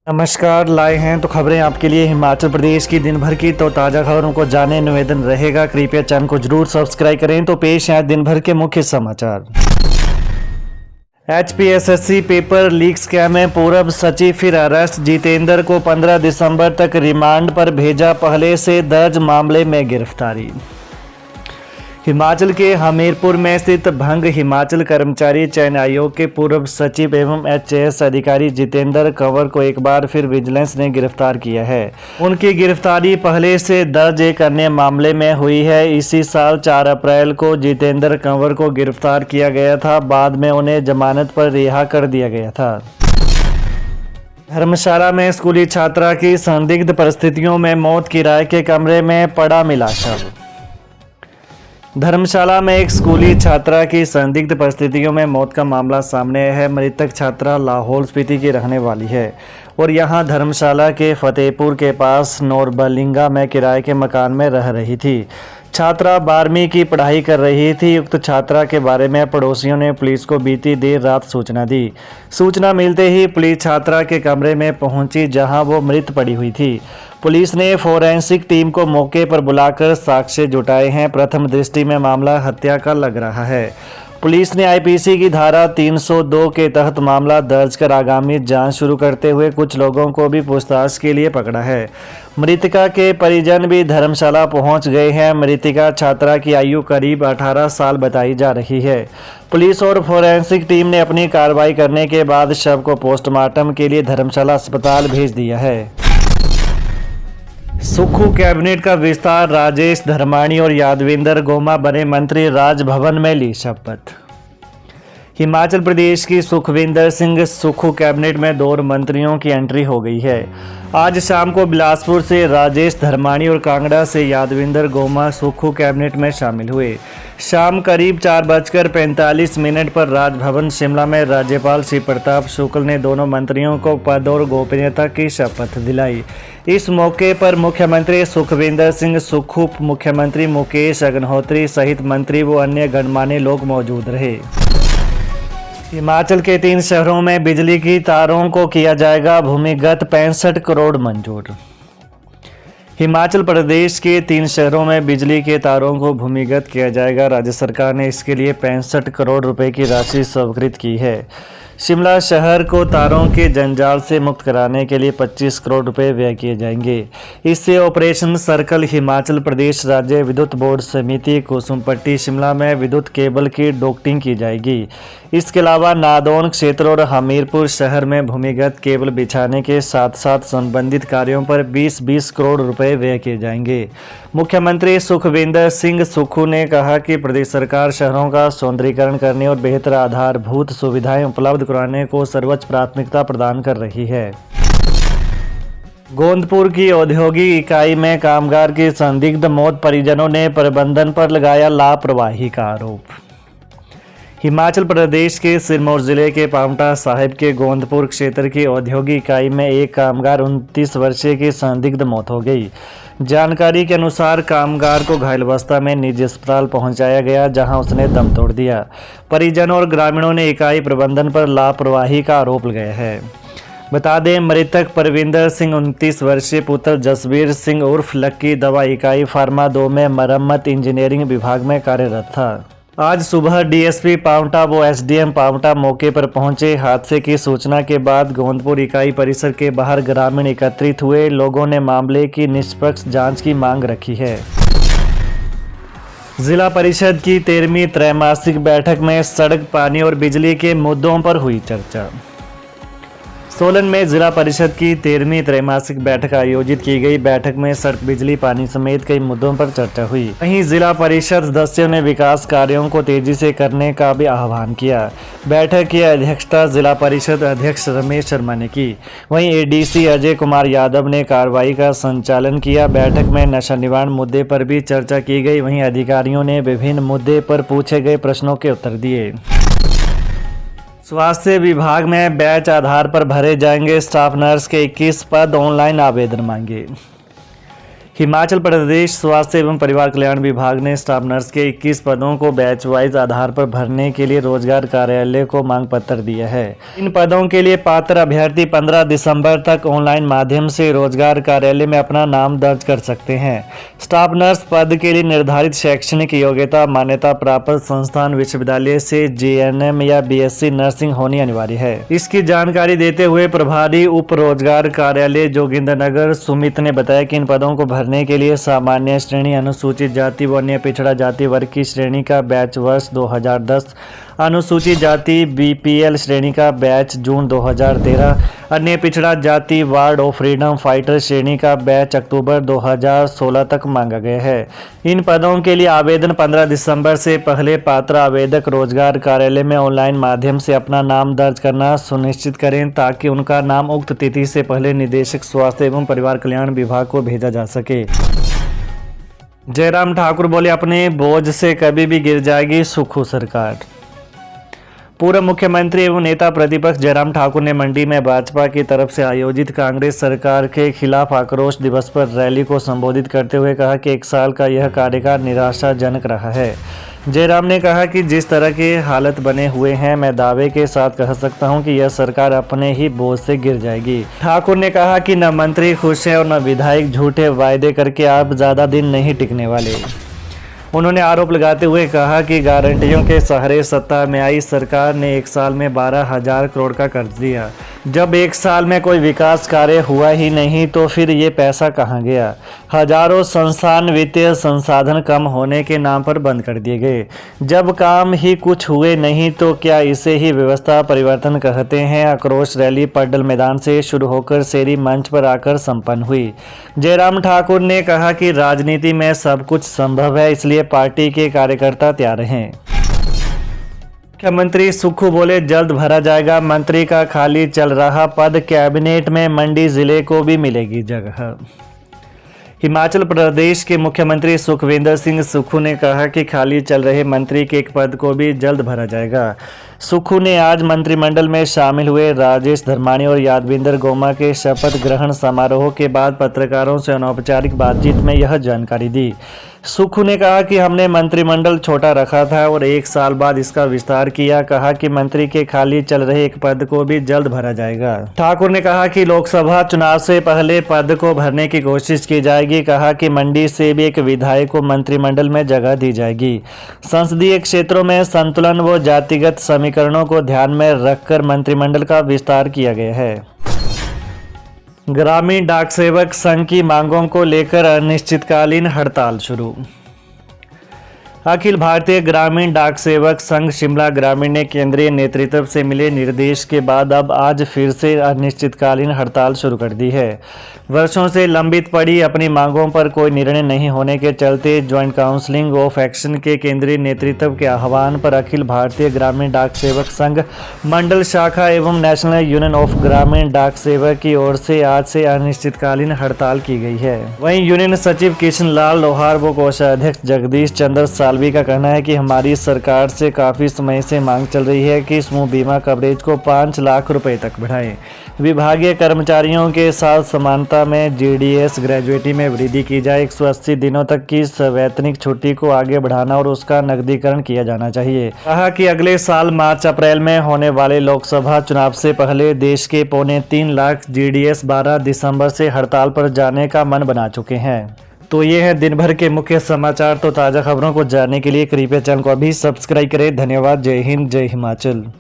नमस्कार, लाए हैं तो खबरें आपके लिए हिमाचल प्रदेश की दिन भर की। तो ताज़ा खबरों को जाने निवेदन रहेगा, कृपया चैनल को जरूर सब्सक्राइब करें। तो पेश है दिन भर के मुख्य समाचार। HPSSC पेपर लीक स्कैम में पूर्व सचिव फिर अरेस्ट, जितेंद्र को 15 दिसंबर तक रिमांड पर भेजा, पहले से दर्ज मामले में गिरफ्तारी। हिमाचल के हमीरपुर में स्थित भंग हिमाचल कर्मचारी चयन आयोग के पूर्व सचिव एवं HAS अधिकारी जितेंद्र कंवर को एक बार फिर विजिलेंस ने गिरफ्तार किया है। उनकी गिरफ्तारी पहले से दर्ज एक अन्य मामले में हुई है। इसी साल 4 अप्रैल को जितेंद्र कंवर को गिरफ्तार किया गया था, बाद में उन्हें जमानत पर रिहा कर दिया गया था। धर्मशाला में स्कूली छात्रा की संदिग्ध परिस्थितियों में मौत, किराए के कमरे में पड़ा मिला शव। धर्मशाला में एक स्कूली छात्रा की संदिग्ध परिस्थितियों में मौत का मामला सामने है। मृतक छात्रा लाहौल स्पीति की रहने वाली है और यहां धर्मशाला के फतेहपुर के पास नोरबलिंगा में किराए के मकान में रह रही थी। छात्रा 12वीं की पढ़ाई कर रही थी। उक्त छात्रा के बारे में पड़ोसियों ने पुलिस को बीती देर रात सूचना दी। सूचना मिलते ही पुलिस छात्रा के कमरे में पहुंची, जहां वो मृत पड़ी हुई थी। पुलिस ने फोरेंसिक टीम को मौके पर बुलाकर साक्ष्य जुटाए हैं। प्रथम दृष्टि में मामला हत्या का लग रहा है। पुलिस ने IPC की धारा 302 के तहत मामला दर्ज कर आगामी जांच शुरू करते हुए कुछ लोगों को भी पूछताछ के लिए पकड़ा है। मृतका के परिजन भी धर्मशाला पहुंच गए हैं। मृतका छात्रा की आयु करीब 18 साल बताई जा रही है। पुलिस और फोरेंसिक टीम ने अपनी कार्रवाई करने के बाद शव को पोस्टमार्टम के लिए धर्मशाला अस्पताल भेज दिया है। सुक्खू कैबिनेट का विस्तार, राजेश धर्माणी और यादविंदर गोमा बने मंत्री, राजभवन में ली शपथ। हिमाचल प्रदेश की सुखविंदर सिंह सुक्खू कैबिनेट में 2 मंत्रियों की एंट्री हो गई है। आज शाम को बिलासपुर से राजेश धर्माणी और कांगड़ा से यादविंदर गोमा सुक्खू कैबिनेट में शामिल हुए। शाम करीब 4:45 पर राजभवन शिमला में राज्यपाल श्री प्रताप शुक्ल ने दोनों मंत्रियों को पद और गोपनीयता की शपथ दिलाई। इस मौके पर मुख्यमंत्री सुखविंदर सिंह सुक्खू, मुख्यमंत्री मुकेश अग्निहोत्री सहित मंत्री व अन्य गणमान्य लोग मौजूद रहे। हिमाचल के 3 शहरों में बिजली की तारों को किया जाएगा भूमिगत, 65 करोड़ मंजूर। हिमाचल प्रदेश के 3 शहरों में बिजली के तारों को भूमिगत किया जाएगा। राज्य सरकार ने इसके लिए 65 करोड़ रुपए की राशि स्वीकृत की है। शिमला शहर को तारों के जंजाल से मुक्त कराने के लिए 25 करोड़ रुपए व्यय किए जाएंगे। इससे ऑपरेशन सर्कल हिमाचल प्रदेश राज्य विद्युत बोर्ड समिति कुसुमपट्टी शिमला में विद्युत केबल की डॉक्टिंग की जाएगी। इसके अलावा नादौन क्षेत्र और हमीरपुर शहर में भूमिगत केबल बिछाने के साथ साथ संबंधित कार्यों पर 20-20 करोड़ रुपए व्यय किए जाएंगे। मुख्यमंत्री सुखविंदर सिंह सुक्खू ने कहा कि प्रदेश सरकार शहरों का सौंदर्यीकरण करने और बेहतर आधारभूत सुविधाएं उपलब्ध कराने को सर्वोच्च प्राथमिकता प्रदान कर रही है। गोंदपुर की औद्योगिक इकाई में कामगार की संदिग्ध मौत, परिजनों ने प्रबंधन पर लगाया लापरवाही का आरोप। हिमाचल प्रदेश के सिरमौर जिले के पांवटा साहिब के गोंदपुर क्षेत्र की औद्योगिक इकाई में एक कामगार 29 वर्षीय की संदिग्ध मौत हो गई। जानकारी के अनुसार कामगार को घायल अवस्था में निजी अस्पताल पहुंचाया गया, जहां उसने दम तोड़ दिया। परिजनों और ग्रामीणों ने इकाई प्रबंधन पर लापरवाही का आरोप लगाया है। बता दें, मृतक परविंदर सिंह 29 वर्षीय पुत्र जसवीर सिंह उर्फ लक्की दवा इकाई फार्मा 2 में मरम्मत इंजीनियरिंग विभाग में कार्यरत था। आज सुबह DSP पांवटा व SDM पांवटा मौके पर पहुंचे। हादसे की सूचना के बाद गोंदपुर इकाई परिसर के बाहर ग्रामीण एकत्रित हुए। लोगों ने मामले की निष्पक्ष जांच की मांग रखी है। जिला परिषद की 13वीं त्रैमासिक बैठक में सड़क, पानी और बिजली के मुद्दों पर हुई चर्चा। सोलन में जिला परिषद की 13वीं त्रैमासिक बैठक आयोजित की गई। बैठक में सड़क, बिजली, पानी समेत कई मुद्दों पर चर्चा हुई। वहीं जिला परिषद सदस्यों ने विकास कार्यों को तेजी से करने का भी आह्वान किया। बैठक की अध्यक्षता जिला परिषद अध्यक्ष रमेश शर्मा ने की। वहीं ADC अजय कुमार यादव ने कार्रवाई का संचालन किया। बैठक में नशा निवारण मुद्दे पर भी चर्चा की गई। वहीं अधिकारियों ने विभिन्न मुद्दे पर पूछे गए प्रश्नों के उत्तर दिए। स्वास्थ्य विभाग में बैच आधार पर भरे जाएंगे स्टाफ नर्स के 21 पद, ऑनलाइन आवेदन मांगे। हिमाचल प्रदेश स्वास्थ्य एवं परिवार कल्याण विभाग ने स्टाफ नर्स के 21 पदों को बैच वाइज आधार पर भरने के लिए रोजगार कार्यालय को मांग पत्र दिया है। इन पदों के लिए पात्र अभ्यर्थी 15 दिसंबर तक ऑनलाइन माध्यम से रोजगार कार्यालय में अपना नाम दर्ज कर सकते हैं। स्टाफ नर्स पद के लिए निर्धारित शैक्षणिक योग्यता मान्यता प्राप्त संस्थान विश्वविद्यालय से JNM या BSc नर्सिंग होनी अनिवार्य है। इसकी जानकारी देते हुए प्रभारी उप रोजगार कार्यालय जोगिंद्रनगर सुमित ने बताया कि इन पदों को भरने के लिए सामान्य श्रेणी, अनुसूचित जाति व अन्य पिछड़ा जाति वर्ग की श्रेणी का बैच वर्ष 2010, अनुसूचित जाति BPL श्रेणी का बैच जून 2013, अन्य पिछड़ा जाति वार्ड ऑफ फ्रीडम फाइटर श्रेणी का बैच अक्टूबर 2016 तक मांगा गया है। इन पदों के लिए आवेदन 15 दिसंबर से पहले पात्र आवेदक रोजगार कार्यालय में ऑनलाइन माध्यम से अपना नाम दर्ज करना सुनिश्चित करें ताकि उनका नाम उक्त तिथि से पहले निदेशक स्वास्थ्य एवं परिवार कल्याण विभाग को भेजा जा सके। जयराम ठाकुर बोले, अपने बोझ से कभी भी गिर जाएगी सुक्खू सरकार। पूर्व मुख्यमंत्री एवं नेता प्रतिपक्ष जयराम ठाकुर ने मंडी में भाजपा की तरफ से आयोजित कांग्रेस सरकार के खिलाफ आक्रोश दिवस पर रैली को संबोधित करते हुए कहा कि 1 साल का यह कार्यकाल निराशाजनक रहा है। जयराम ने कहा कि जिस तरह के हालत बने हुए हैं, मैं दावे के साथ कह सकता हूं कि यह सरकार अपने ही बोझ से गिर जाएगी। ठाकुर ने कहा कि न मंत्री खुश हैं और न विधायक झूठे वायदे करके आप ज़्यादा दिन नहीं टिकने वाले। उन्होंने आरोप लगाते हुए कहा कि गारंटियों के सहारे सत्ता में आई सरकार ने 1 साल में 12,000 करोड़ का कर्ज दिया। जब 1 साल में कोई विकास कार्य हुआ ही नहीं तो फिर ये पैसा कहाँ गया। हजारों संस्थान वित्तीय संसाधन कम होने के नाम पर बंद कर दिए गए। जब काम ही कुछ हुए नहीं तो क्या इसे ही व्यवस्था परिवर्तन कहते हैं। आक्रोश रैली पड्डल मैदान से शुरू होकर शेरी मंच पर आकर संपन्न हुई। जयराम ठाकुर ने कहा कि राजनीति में सब कुछ संभव है, इसलिए पार्टी के कार्यकर्ता तैयार हैं। मुख्यमंत्री सुक्खू बोले, जल्द भरा जाएगा मंत्री का खाली चल रहा पद, कैबिनेट में मंडी जिले को भी मिलेगी जगह। हिमाचल प्रदेश के मुख्यमंत्री सुखविंदर सिंह सुक्खू ने कहा कि खाली चल रहे मंत्री के एक पद को भी जल्द भरा जाएगा। सुक्खू ने आज मंत्रिमंडल में शामिल हुए राजेश धर्माणी और यादविंदर गोमा के शपथ ग्रहण समारोह के बाद पत्रकारों से अनौपचारिक बातचीत में यह जानकारी दी। सुक्खू ने कहा कि हमने मंत्रिमंडल छोटा रखा था और 1 साल बाद इसका विस्तार किया। कहा कि मंत्री के खाली चल रहे एक पद को भी जल्द भरा जाएगा। ठाकुर ने कहा कि लोकसभा चुनाव से पहले पद को भरने की कोशिश की जाएगी। कहा कि मंडी से भी एक विधायक को मंत्रिमंडल में जगह दी जाएगी। संसदीय क्षेत्रों में संतुलन व जातिगत समीकरणों को ध्यान में रखकर मंत्रिमंडल का विस्तार किया गया है। ग्रामीण डाक सेवक संघ की मांगों को लेकर अनिश्चितकालीन हड़ताल शुरू। अखिल भारतीय ग्रामीण डाक सेवक संघ शिमला ग्रामीण ने केंद्रीय नेतृत्व से मिले निर्देश के बाद अब आज फिर से अनिश्चितकालीन हड़ताल शुरू कर दी है। वर्षों से लंबित पड़ी अपनी मांगों पर कोई निर्णय नहीं होने के चलते ज्वाइंट काउंसिलिंग ऑफ एक्शन के केंद्रीय नेतृत्व के आह्वान पर अखिल भारतीय ग्रामीण डाक सेवक संघ मंडल शाखा एवं नेशनल यूनियन ऑफ ग्रामीण डाक सेवक की ओर से आज से अनिश्चितकालीन हड़ताल की गई है। वहीं यूनियन सचिव कृष्ण लाल लोहार व कोषाध्यक्ष जगदीश चंद्र सालवी का कहना है कि हमारी सरकार से काफ़ी समय से मांग चल रही है कि समूह बीमा कवरेज को 5 लाख रुपए तक बढ़ाएं। विभागीय कर्मचारियों के साथ समानता में GDS ग्रेजुएटी में वृद्धि की जाए। 180 दिनों तक की सवैतनिक छुट्टी को आगे बढ़ाना और उसका नकदीकरण किया जाना चाहिए। कहा कि अगले साल मार्च अप्रैल में होने वाले लोकसभा चुनाव से पहले देश के 3.25 लाख GDS 12 दिसंबर से हड़ताल पर जाने का मन बना चुके हैं। तो ये है दिन भर के मुख्य समाचार। तो ताज़ा खबरों को जानने के लिए कृपया चैनल को अभी सब्सक्राइब करें। धन्यवाद। जय हिंद, जय हिमाचल।